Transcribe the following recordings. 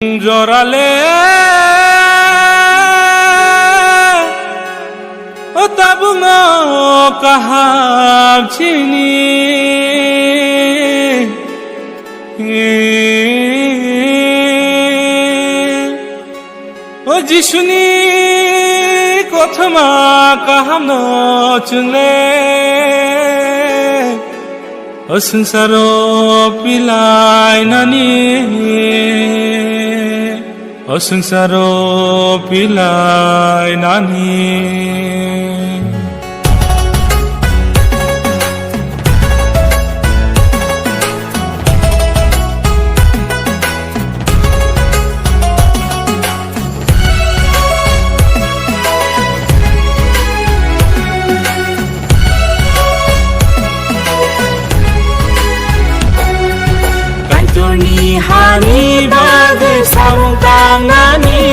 জরালে ও তাবুঙ কাহাবছিনি ও যিশুনি কথমা কাহাম নচুলে ও সংসারো পিলাই নানি ও সংসারো পিলাই নানি hani bagai samtangani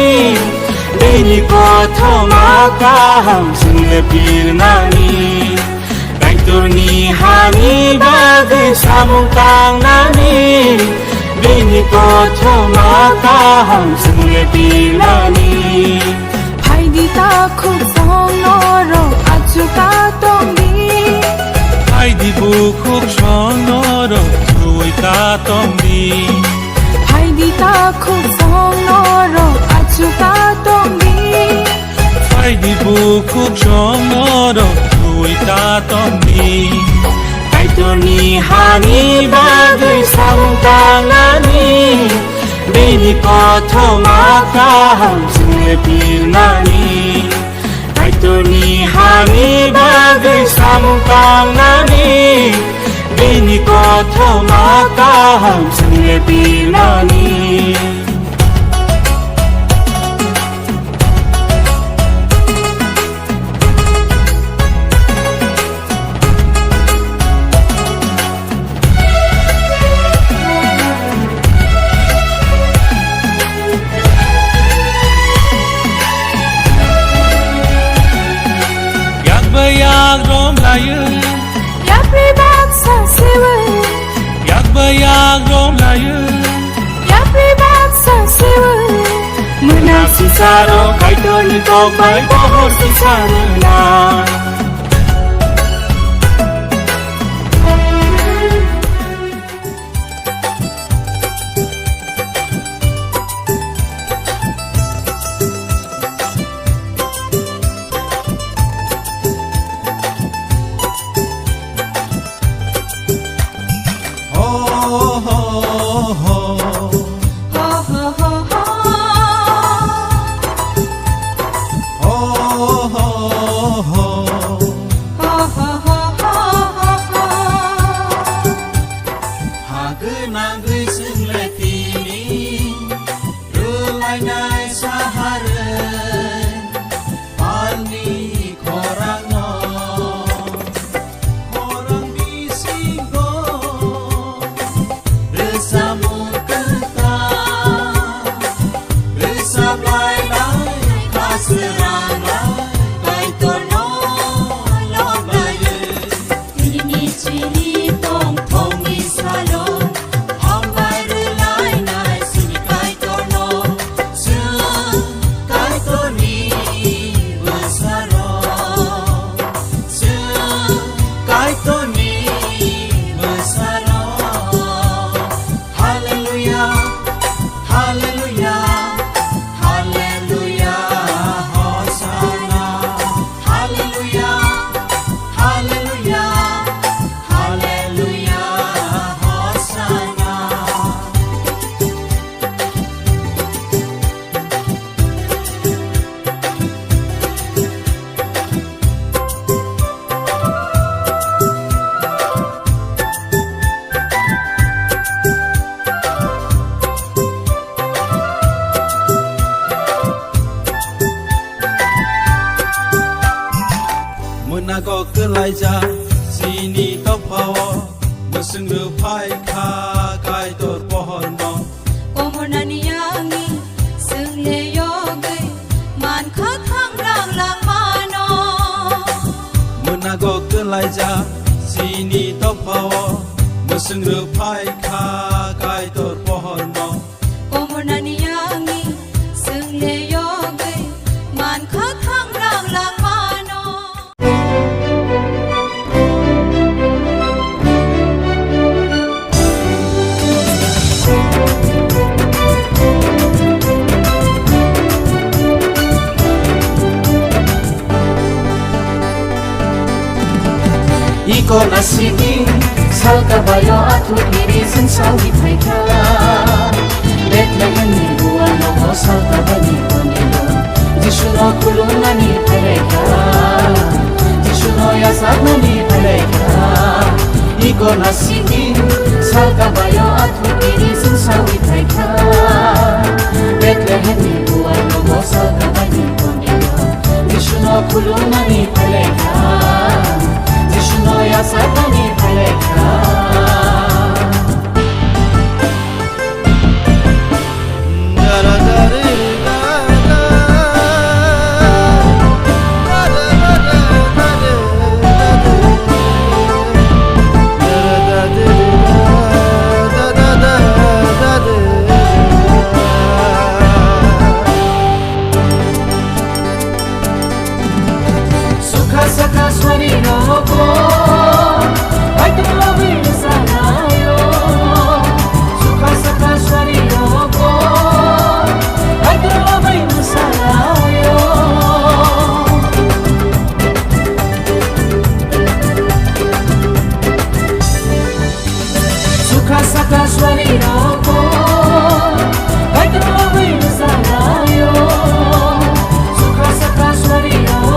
dini kothoma kaham singlepir nani kaiturni hani bagai samtangani dini kothoma kaham singlepir nani Haidi ta khub song noro achuka tongi Haidi bu khub song noro chui ka tongi Haidi ta khub song noro achuka tongi Haidi bu khub song noro chui ka tongi Kaiturni hani bagai samtangani dini kothoma kaham singlepir nani Kaiturni hani bagai samtangani dini kothoma kaham singlepir nani Yak rom layu Ya pribak sa siwa Yak rom layu Ya pribak sa siwa Muna sisaro kaiturni ko bai bohor sisaro na Menago kelaija sini topawo meseng rupai kha kai tor pohon no Kohonani yangi sungle yoge man kha thang lang lang mano Menago kelaija sini topawo meseng rupai kha kai tor pohon no Kohonani yangi Iko nasibing salkabayo at hukirisin sa wipayka Bethlehem ni buwano mo salkabani konilo Jishuno kulungan ni pareka Jishuno yasagna ni pareka Iko nasibing salkabayo at hukirisin sa wipayka Bethlehem ni buwano mo salkabani konilo Jishuno kulungan ni pareka Jishuno yasagna ni pareka Saka swari rogo Ay tuloy sa layo Sukha saka swari rogo Ay tuloy sa layo Sukha saka swari rogo Ay tuloy sa layo Sukha saka swari rogo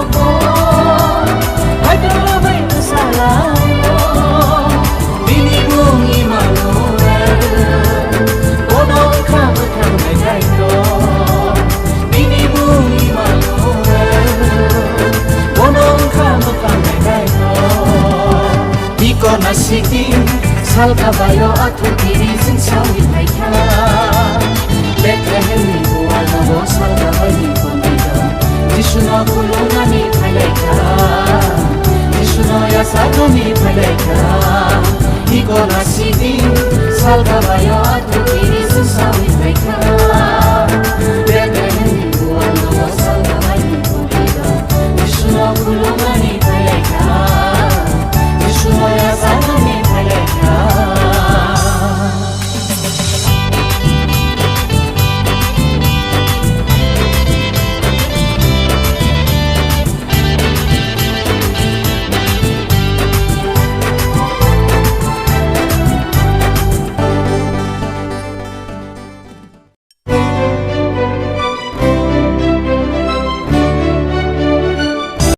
Iko nasibing salkabayo at hukirisin sa wipayka